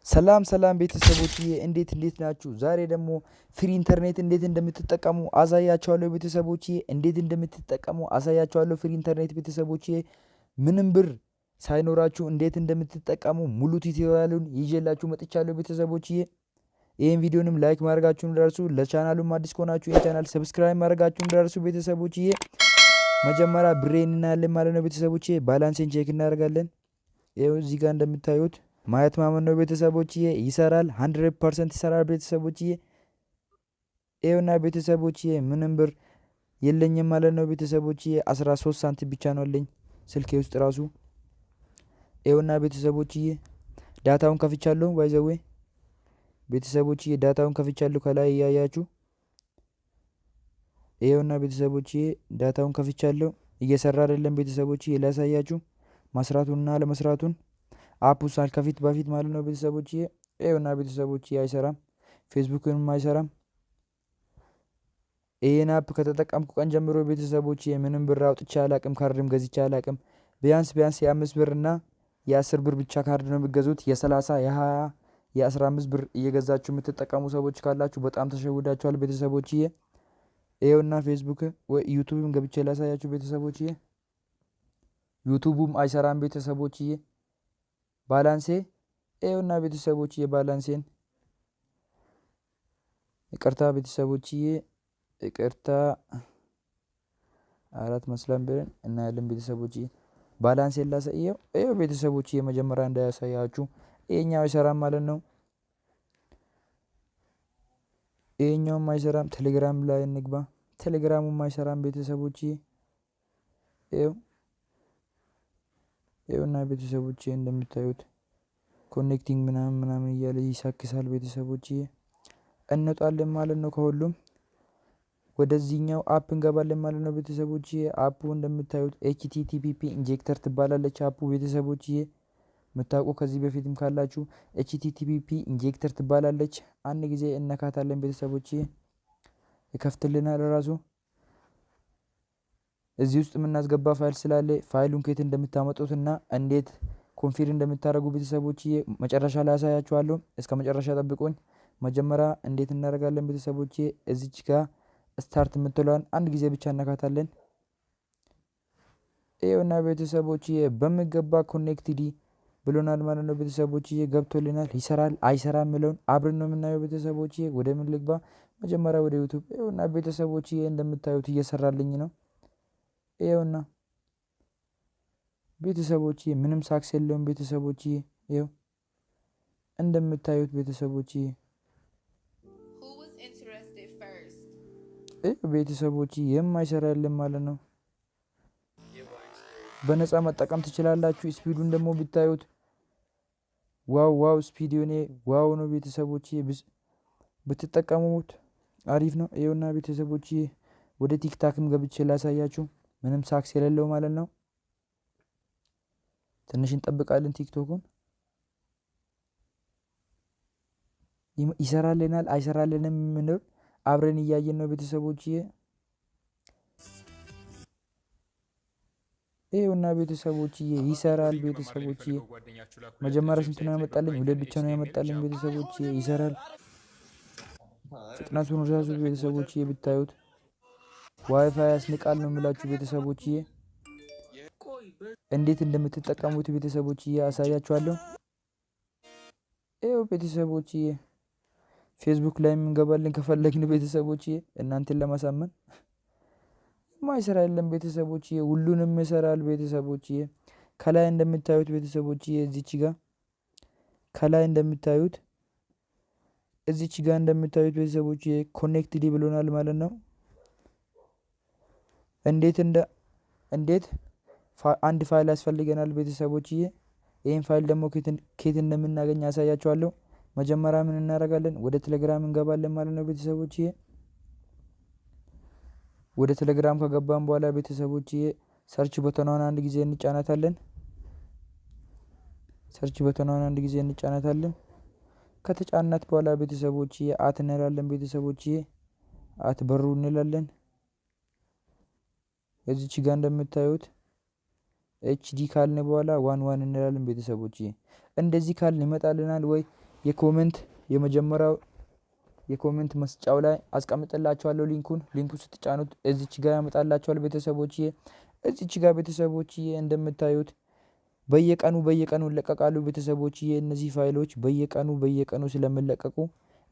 ሰላም ሰላም ቤተሰቦችዬ እንዴት ናችሁ? ዛሬ ደግሞ ፍሪ ኢንተርኔት እንዴት እንደምትጠቀሙ አሳያችኋለሁ ቤተሰቦችዬ። እንዴት እንደምትጠቀሙ አሳያችኋለሁ ፍሪ ኢንተርኔት ቤተሰቦችዬ። ምንም ብር ሳይኖራችሁ እንዴት እንደምትጠቀሙ ሙሉ ቱቶሪያሉን ይዤላችሁ መጥቻለሁ ቤተሰቦችዬ። ይህን ቪዲዮንም ላይክ ማድረጋችሁን እንዳትረሱ። ለቻናሉም አዲስ ከሆናችሁ ይህን ቻናል ሰብስክራይብ ማድረጋችሁን እንዳትረሱ ቤተሰቦችዬ። መጀመሪያ ብሬን እናያለን ማለት ነው ቤተሰቦችዬ። ባላንሴን ቼክ እናደርጋለን። ይኸው እዚህ ጋር እንደምታዩት ማየት ማመን ነው ቤተሰቦችዬ። ይሰራል 100% ይሰራል ቤተሰቦችዬ። ይኸውና ቤተሰቦችዬ ምንም ብር የለኝም ማለት ነው ቤተሰቦችዬ። 13 ሳንቲም ብቻ ነው አለኝ ስልኬ ውስጥ ራሱ። ይኸውና ቤተሰቦችዬ ዳታውን ከፍቻለሁ። ባይዘዌ ቤተሰቦችዬ ዳታውን ከፍቻለሁ ከላይ እያያችሁ። ይኸውና ቤተሰቦችዬ ዳታውን ከፍቻለሁ። እየሰራ አይደለም ቤተሰቦችዬ። ላሳያችሁ መስራቱንና ለመስራቱን አፑን ከፊት በፊት ማለት ነው ቤተሰቦችዬ። ይኸውና ቤተሰቦችዬ አይሰራም፣ ፌስቡክንም አይሰራም። ይሄን አፕ ከተጠቀምኩ ቀን ጀምሮ ቤተሰቦችዬ ምንም ብር አውጥቼ አላቅም፣ ካርድም ገዝቼ አላቅም። ቢያንስ የ5 ብር እና የ10 ብር ብቻ ካርድ ነው የሚገዙት። የ30 የ20 የ15 ብር እየገዛችሁ የምትጠቀሙ ሰዎች ካላችሁ በጣም ተሸውዳችኋል ቤተሰቦችዬ። ይኸውና ፌስቡክ ወይ ዩቱብም ገብቼ ላሳያችሁ ቤተሰቦችዬ። ዩቱቡም አይሰራም ቤተሰቦችዬ። ባላንሴ ይኸውና ቤተሰቦችዬ ባላንሴን ይቅርታ ቤተሰቦችዬ ይቅርታ 4 መስላም ብለን እናያለን ቤተሰቦችዬ። ባላንሴን ላሳየው። ይኸው ቤተሰቦችዬ መጀመሪያ እንዳያሳያችሁ ይሄኛው አይሰራም ማለት ነው። ይሄኛውም አይሰራም። ቴሌግራም ላይ እንግባ። ቴሌግራሙም አይሰራም ቤተሰቦችዬ። ይኸውና ቤተሰቦችዬ እንደምታዩት ኮኔክቲንግ ምናምን እያለ ይሳክሳል ቤተሰቦችዬ። እንወጣለን ማለት ነው ከሁሉም ወደዚህኛው አፕ እንገባለን ማለት ነው ቤተሰቦችዬ። አፑ እንደምታዩት ኤችቲቲፒፒ ኢንጀክተር ትባላለች አፑ ቤተሰቦችዬ። የምታውቁ ከዚህ በፊትም ካላችሁ ኤችቲቲፒፒ ኢንጀክተር ትባላለች። አንድ ጊዜ እነካታለን ቤተሰቦችዬ። ይከፍትልናል ራሱ። እዚህ ውስጥ የምናስገባ ፋይል ስላለ ፋይሉን ከየት እንደምታመጡትና እንዴት ኮንፊር እንደምታደርጉ ቤተሰቦችዬ መጨረሻ ላይ ያሳያችኋለሁ። እስከ መጨረሻ ጠብቁኝ። መጀመሪያ እንዴት እናደርጋለን ቤተሰቦችዬ። እዚች ጋር ስታርት የምትለዋን አንድ ጊዜ ብቻ እነካታለን። ይኸውና ቤተሰቦችዬ በሚገባ ኮኔክትድ ብሎናል ማለት ነው ቤተሰቦችዬ። ገብቶልናል። ይሰራል አይሰራም የሚለውን አብረን ነው የምናየው ቤተሰቦችዬ። ወደ ምን ልግባ? መጀመሪያ ወደ ዩቱብ። ይኸውና ቤተሰቦችዬ እንደምታዩት እየሰራልኝ ነው። ይኸውና ቤተሰቦችዬ ምንም ሳክስ የለውም ቤተሰቦችዬ። ይኸው እንደምታዩት ቤተሰቦችዬ ቤተሰቦችዬ የማይሰራ የለም ማለት ነው። በነፃ መጠቀም ትችላላችሁ። ስፒዱን ደግሞ ብታዩት ዋው ስፒድ የሆነ ዋው ነው ቤተሰቦችዬ። ብትጠቀሙት አሪፍ ነው። ይኸውና ቤተሰቦችዬ ወደ ቲክታክም ገብቼ ላሳያችሁ። ምንም ሳክስ የሌለው ማለት ነው። ትንሽ እንጠብቃለን። ቲክቶኩን ይሰራልናል አይሰራልንም የምንለው አብረን እያየን ነው ቤተሰቦችዬ። ይኸውና ቤተሰቦችዬ ይሰራል ቤተሰቦችዬ። መጀመሪያ ስንት ነው ያመጣልኝ? 2 ብቻ ነው ያመጣልኝ ቤተሰቦችዬ። ይሰራል። ፍጥነቱን ራሱ ቤተሰቦችዬ ብታዩት ዋይፋይ ያስንቃል ነው የምላችሁ ቤተሰቦችዬ። እንዴት እንደምትጠቀሙት ቤተሰቦችዬ አሳያችኋለሁ። ይኸው ቤተሰቦችዬ ፌስቡክ ላይ እንገባለን ከፈለግን ቤተሰቦችዬ እናንተን ለማሳመን። ማይሰራ የለም ቤተሰቦችዬ፣ ሁሉንም ይሰራል ቤተሰቦችዬ። ከላይ እንደምታዩት ቤተሰቦችዬ እዚች ጋር ከላይ እንደምታዩት እዚች ጋር እንደምታዩት ቤተሰቦችዬ ኮኔክትድ ብሎናል ማለት ነው። እንዴት አንድ ፋይል ያስፈልገናል ቤተሰቦችዬ። ይህን ፋይል ደግሞ ከየት እንደምናገኝ ያሳያችኋለሁ። መጀመሪያ ምን እናደርጋለን? ወደ ቴሌግራም እንገባለን ማለት ነው ቤተሰቦችዬ። ወደ ቴሌግራም ከገባን በኋላ ቤተሰቦችዬ ሰርች በተናውን አንድ ጊዜ እንጫናታለን። ከተጫናት በኋላ ቤተሰቦችዬ አት እንላለን ቤተሰቦችዬ። አት በሩ እንላለን። እዚች ጋር እንደምታዩት ኤችዲ ካልን በኋላ ዋን እንላለን ቤተሰቦችዬ። እንደዚህ ካልን ይመጣልናል ወይ የኮሜንት የመጀመሪያው የኮሜንት መስጫው ላይ አስቀምጥላችኋለሁ ሊንኩ ስትጫኑት እዚች ጋር ያመጣላችኋል ቤተሰቦችዬ። እዚች ጋር ቤተሰቦችዬ እንደምታዩት በየቀኑ ይለቀቃሉ ቤተሰቦችዬ። እነዚህ ፋይሎች በየቀኑ ስለሚለቀቁ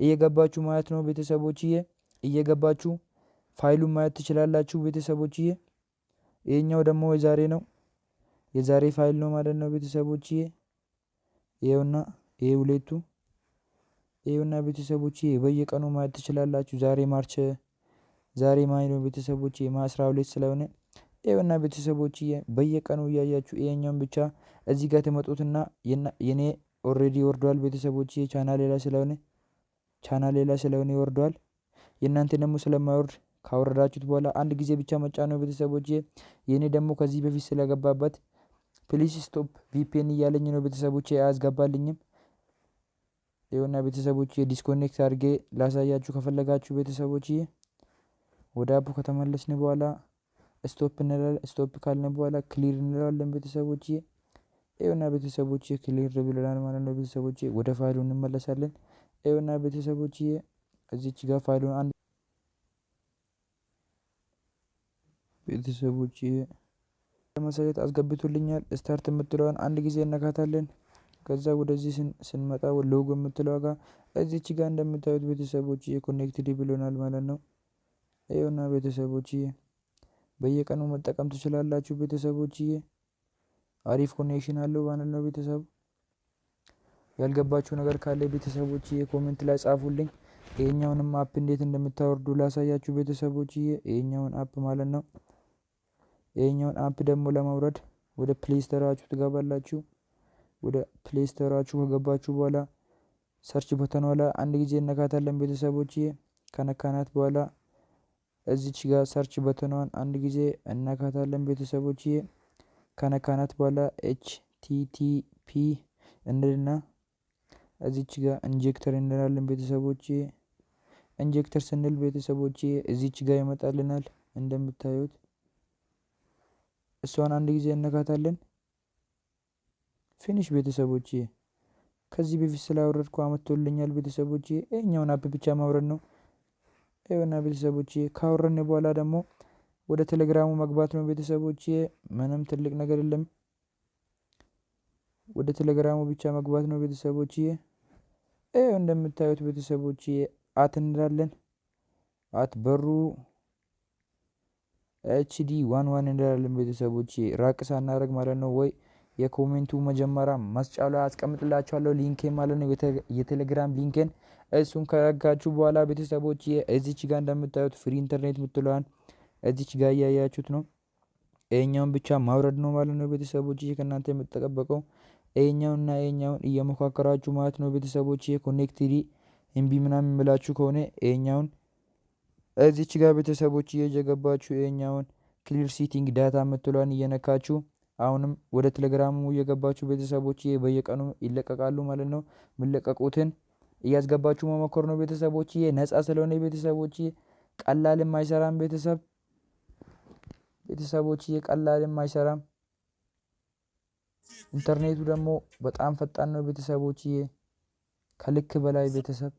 እየገባችሁ ማየት ነው ቤተሰቦችዬ። እየገባችሁ ፋይሉን ማየት ትችላላችሁ ቤተሰቦችዬ። ይሄኛው ደግሞ የዛሬ ነው፣ የዛሬ ፋይል ነው ማለት ነው ቤተሰቦችዬ። ይሄውና ይሄ ሁለቱ ይሄውና ቤተሰቦችዬ በየቀኑ ማየት ትችላላችሁ። ዛሬ ማይ ነው ቤተሰቦችዬ፣ ማይ 12 ስለሆነ ይሄውና ቤተሰቦችዬ በየቀኑ እያያችሁ ይሄኛውን ብቻ እዚህ ጋር ተመጡትና የኔ ኦሬዲ ወርዷል ቤተሰቦችዬ። ቻናሌ ላይ ስለሆነ ይወርዷል። የእናንተ ደግሞ ስለማይወርድ ካወረዳችሁት በኋላ አንድ ጊዜ ብቻ መጫን ነው ቤተሰቦችዬ። የኔ ደግሞ ከዚህ በፊት ስለገባበት ፕሊስ ስቶፕ ቪፒኤን እያለኝ ነው ቤተሰቦችዬ፣ አያስገባልኝም። ይኸውና ቤተሰቦችዬ ዲስኮኔክት አድርጌ ላሳያችሁ ከፈለጋችሁ ቤተሰቦችዬ። ወደ አፑ ከተመለስን በኋላ ስቶፕ እንላለን። ስቶፕ ካልን በኋላ ክሊር እንላለን ቤተሰቦችዬ። ይኸውና ቤተሰቦችዬ ክሊር ብለናል ማለት ነው ቤተሰቦችዬ። ወደ ፋይሉ እንመለሳለን። ይኸውና ቤተሰቦችዬ እዚች ጋር ፋይሉን አንድ ቤተሰቦችዬ ለማሳየት አስገብቶልኛል። ስታርት የምትለዋን አንድ ጊዜ እነካታለን። ከዛ ወደዚህ ስንመጣ ሎጎ የምትለዋ ጋር እዚች ጋር እንደምታዩት ቤተሰቦችዬ ኮኔክትድ ብሎናል ማለት ነው። ይኸውና ቤተሰቦችዬ በየቀኑ መጠቀም ትችላላችሁ ቤተሰቦችዬ። አሪፍ ኮኔክሽን አለው ማለት ነው ቤተሰብ። ያልገባችሁ ነገር ካለ ቤተሰቦችዬ ኮሜንት ላይ ጻፉልኝ። ይሄኛውንም አፕ እንዴት እንደምታወርዱ ላሳያችሁ ቤተሰቦችዬ። ይሄኛውን አፕ ማለት ነው። ይሄኛውን አፕ ደግሞ ለማውረድ ወደ ፕሌይ ስቶራችሁ ትገባላችሁ። ወደ ፕሌይ ስቶራችሁ ከገባችሁ በኋላ ሰርች በተኗ ላይ አንድ ጊዜ እነካታለን ቤተሰቦችዬ። ከነካናት በኋላ እዚች ጋር ሰርች በተኗን አንድ ጊዜ እነካታለን ቤተሰቦችዬ። ከነካናት በኋላ ኤችቲቲፒ እንልና እዚች ጋር ኢንጀክተር እንላለን ቤተሰቦችዬ። ኢንጀክተር ስንል ቤተሰቦችዬ እዚች ጋር ይመጣልናል እንደምታዩት። እሷን አንድ ጊዜ እነካታለን። ፊኒሽ ቤተሰቦችዬ። ከዚህ በፊት ስላወረድኩ አመጥቶልኛል ቤተሰቦችዬ። ይሄኛውን አፕ ብቻ ማውረድ ነው። ይኸውና ቤተሰቦችዬ ካወረድን በኋላ ደግሞ ወደ ቴሌግራሙ መግባት ነው ቤተሰቦችዬ። ምንም ትልቅ ነገር የለም። ወደ ቴሌግራሙ ብቻ መግባት ነው ቤተሰቦችዬ። ይኸው እንደምታዩት ቤተሰቦችዬ አት እንላለን። አት በሩ ኤችዲ 11 እንላለን ቤተሰቦችዬ። ራቅ ሳናደርግ ማለት ነው። ወይ የኮሜንቱ መጀመሪያ መስጫው ላይ አስቀምጥላችኋለሁ ሊንኬን ማለት ነው፣ የቴሌግራም ሊንኬን። እሱን ከረጋችሁ በኋላ ቤተሰቦችዬ እዚች ጋር እንደምታዩት ፍሪ ኢንተርኔት የምትለዋን እዚች ጋር እያያችሁት ነው። ይሄኛውን ብቻ ማውረድ ነው ማለት ነው ቤተሰቦችዬ። ከእናንተ የምትጠበቀው ይሄኛውንና ይሄኛውን እየመካከራችሁ ማለት ነው ቤተሰቦችዬ። ኮኔክትድ ኤምቢ ምናምን የምላችሁ ከሆነ ይሄኛውን እዚች ጋር ቤተሰቦችዬ እየገባችሁ ይሄኛውን ክሊር ሲቲንግ ዳታ የምትለዋን እየነካችሁ አሁንም ወደ ቴሌግራሙ እየገባችሁ ቤተሰቦችዬ በየቀኑ ይለቀቃሉ ማለት ነው። የሚለቀቁትን እያስገባችሁ መሞከር ነው ቤተሰቦችዬ። ነፃ ስለሆነ ቤተሰቦችዬ ቀላልም አይሰራም ቤተሰቦችዬ ቀላልም አይሰራም። ኢንተርኔቱ ደግሞ በጣም ፈጣን ነው ቤተሰቦችዬ፣ ከልክ በላይ ቤተሰብ።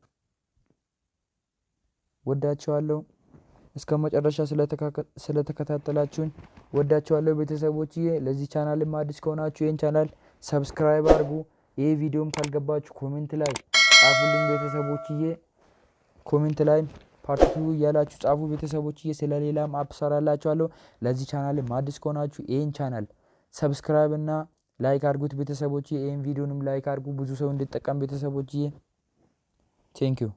ወዳቸዋለሁ። እስከ መጨረሻ ስለተከታተላችሁኝ ወዳቸዋለሁ ቤተሰቦችዬ። ለዚህ ቻናልም አዲስ ከሆናችሁ ይህን ቻናል ሰብስክራይብ አድርጉ። ይህ ቪዲዮም ካልገባችሁ ኮሜንት ላይ ጻፉልኝ ቤተሰቦችዬ። ኮሜንት ላይ ፓርት 2 እያላችሁ ጻፉ ቤተሰቦችዬ። ስለሌላም አፕ ሰራላችኋለሁ። ለዚህ ቻናልም አዲስ ከሆናችሁ ይህን ቻናል ሰብስክራይብ እና ላይክ አድርጉት ቤተሰቦችዬ። ይህን ቪዲዮንም ላይክ አድርጉ ብዙ ሰው እንዲጠቀም ቤተሰቦችዬ። ቴንኪዩ